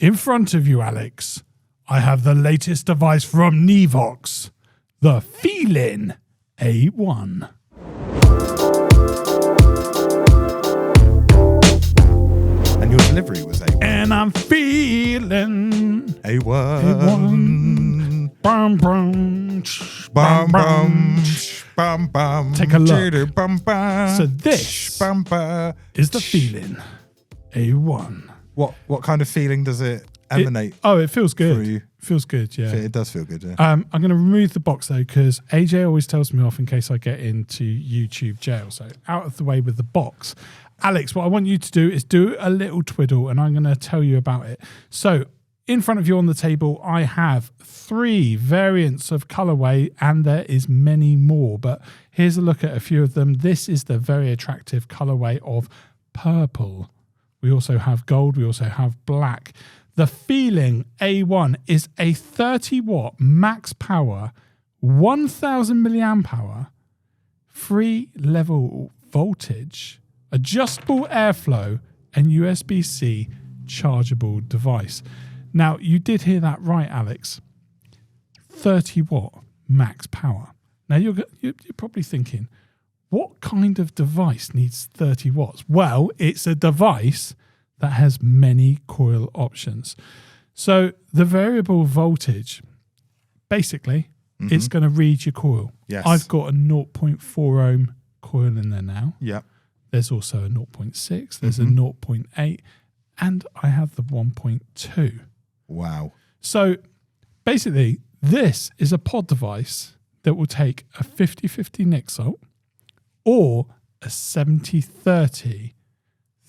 In front of you, Alex, I have the latest device from Nevoks, the Feelin A1. And your delivery was A1. And I'm feeling A1. Bum, bum, Bum, bum, bum. bum, bum. Take a look. Bum, bum. So this Bum, bum. is the Feelin A1. What kind of feeling does it emanate? It feels for good. you? Feels good, yeah. It does feel good, yeah. I'm going to remove the box though, because AJ always tells me off in case I get into YouTube jail. So out of the way with the box. Alex, what I want you to do is do a little twiddle, and I'm going to tell you about it. So in front of you on the table, I have 3 variants of colorway, and there is many more. But here's a look at a few of them. This is the very attractive colorway of purple. We also have gold. We also have black. The Feelin A1 is a 30-watt max power, 1,000 milliamp hour, 3-level voltage, adjustable airflow, and USB-C chargeable device. Now, you did hear that right, Alex. 30-watt max power. Now, you're probably thinking, what kind of device needs 30 watts? Well, it's a device that has many coil options. So the variable voltage, basically, it's going to read your coil. Yes. I've got a 0.4 ohm coil in there now. Yeah. There's also a 0.6, there's a 0.8, and I have the 1.2. Wow. So basically, this is a pod device that will take a 50-50 Nixalt or a 70-30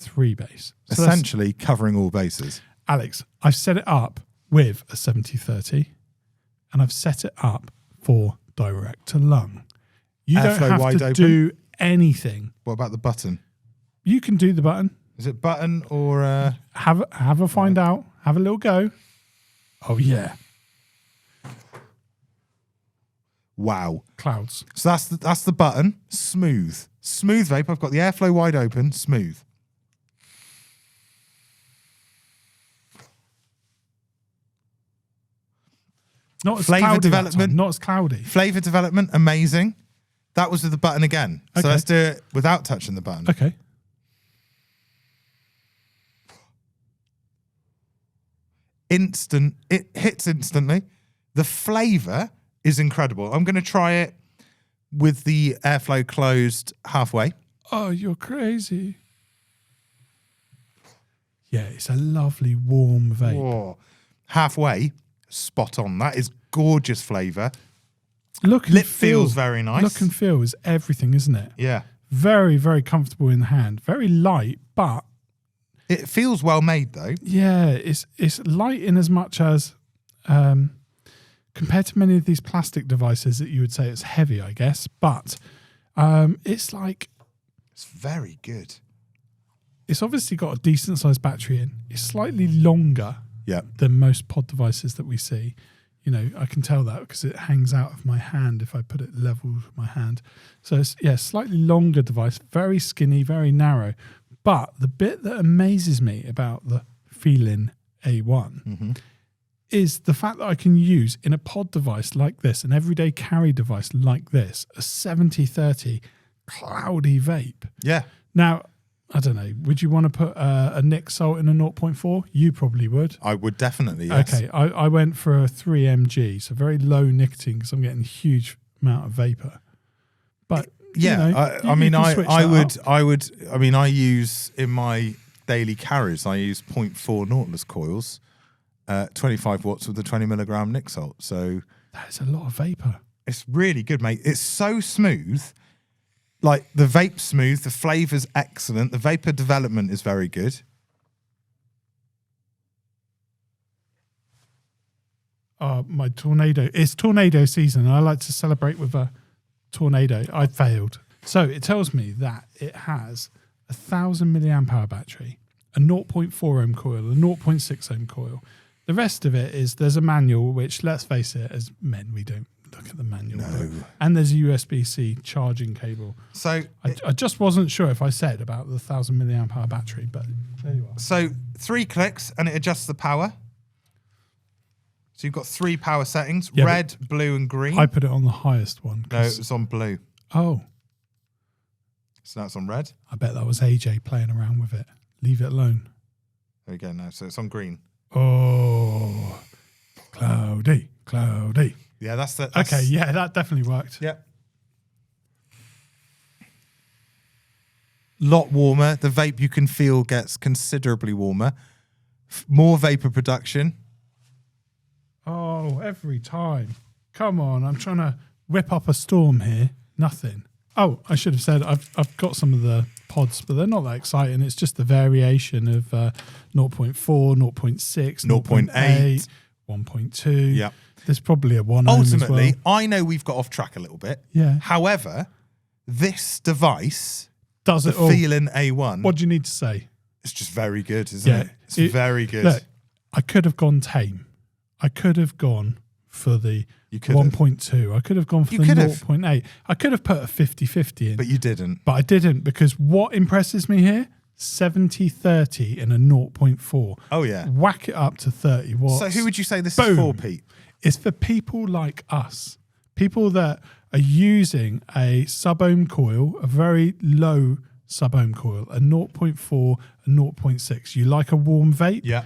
3-base. So essentially covering all bases. Alex, I've set it up with a 70-30 and I've set it up for direct to lung. You don't Airflow have wide to open? do anything. What about the button? You can do the button. Is it button or Have a find out. Have a little go. Oh yeah. wow. Clouds. So that's the button. Smooth. Smooth vape. I've got the airflow wide open. Smooth. Not as Flavor cloudy development. that time, not as cloudy. Flavor development, amazing. That was with the button again. Okay. So let's do it without touching the button. Okay. Instant. It hits instantly. The flavor is incredible. I'm going to try it with the airflow closed halfway. Oh, you're crazy. Yeah, it's a lovely warm vape. Whoa. Halfway, spot on. That is gorgeous flavor. Look and Lip feel. feels very nice. Look and feel is everything, isn't it? Yeah. Very, very comfortable in the hand. Very light, but It feels well made though. yeah, it's light in as much as compared to many of these plastic devices that you would say it's heavy, I guess. But it's like It's very good. it's obviously got a decent sized battery in. It's slightly longer Yeah. than most pod devices that we see. You know, I can tell that because it hangs out of my hand if I put it level with my hand. So it's, yeah, slightly longer device, very skinny, very narrow. But the bit that amazes me about the Feelin A1 is the fact that I can use in a pod device like this, an everyday carry device like this, a 70-30 cloudy vape. Yeah. Now, I don't know, would you want to put a Nixalt in a 0.4? You probably would. I would definitely, yes. Okay, I went for a 3 mg, so very low nicotine because I'm getting a huge amount of vapor. But Yeah, you know, I use in my daily carries, I use 0.4 Nautilus coils, 25 watts with the 20 milligram Nixalt. So that's a lot of vapor. it's really good, mate. It's so smooth. Like the vape's smooth, the flavor's excellent, the vapor development is very good. My tornado. It's tornado season. I like to celebrate with a tornado. I failed. So it tells me that it has 1,000 milliamp hour battery, a 0.4 ohm coil, a 0.6 ohm coil. The rest of it is there's a manual, which let's face it, as men we don't look at the manual. No. And there's a USB-C charging cable. So I just wasn't sure if I said about the 1,000 milliamp hour battery, but there you are. So 3 clicks and it adjusts the power. So you've got 3 power settings, Yeah, red, blue, and green. I put it on the highest one. No, it's on blue. Oh, So now it's on red. I bet that was AJ playing around with it. Leave it alone. There we go now. So it's on green. Oh, cloudy. Yeah, that's the... Okay, yeah, that definitely worked. Yeah. Lot warmer. The vape you can feel gets considerably warmer. More vapor production. Oh, every time. Come on, I'm trying to whip up a storm here. Nothing. Oh, I should have said I've got some of the pods, but they're not that exciting. It's just the variation of 0.4, 0.6, 0.8, 1.2. Yeah. There's probably a 1 ohm as Ultimately, well. I know we've got off track a little bit. Yeah. However, this device, Does the it all. Feelin A1, What do you need to say? it's just very good, isn't it? It's very good. Look, I could have gone tame. I could have gone for the You could have. 1.2. I could have gone for You the could have. 0.8. I could have put a 50-50 in. But you didn't. But I didn't, because what impresses me here? 70-30 in a 0.4. Oh, yeah. Whack it up to 30 watts. So who would you say this Boom. is for, Pete? It's for people like us. People that are using a sub-ohm coil, a very low sub-ohm coil, a 0.4, a 0.6. You like a warm vape? Yeah.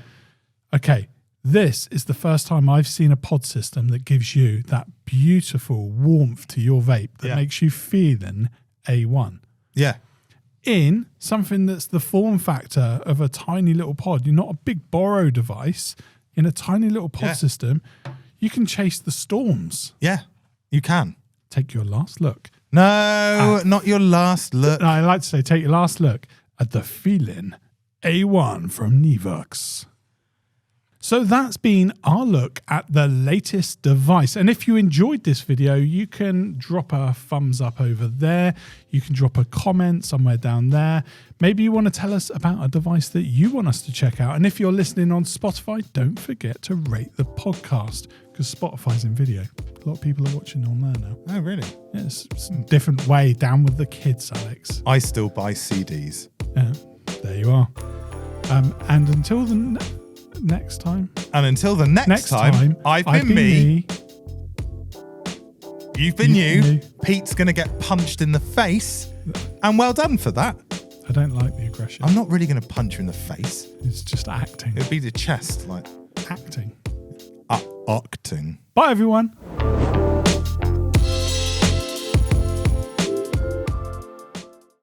Okay, this is the first time I've seen a pod system that gives you that beautiful warmth to your vape that makes you feeling A1. Yeah. In something that's the form factor of a tiny little pod. You're not a big borrow device. In a tiny little pod system, you can chase the storms. Yeah. You can. Take your last look. No, not your last look. No, I like to say take your last look at the Feelin A1 from Nevoks. So that's been our look at the latest device. And if you enjoyed this video, you can drop a thumbs up over there. You can drop a comment somewhere down there. Maybe you want to tell us about a device that you want us to check out. And if you're listening on Spotify, don't forget to rate the podcast, because Spotify's in video. A lot of people are watching on there now. Oh, really? Yeah, it's a different way. Down with the kids, Alex. I still buy CDs. Yeah, there you are. And until the next time. And until the next time, I've been me. You've been you. Pete's going to get punched in the face. And well done for that. I don't like the aggression. I'm not really going to punch you in the face. It's just acting. It'd be the chest, like Acting. acting. Bye, everyone.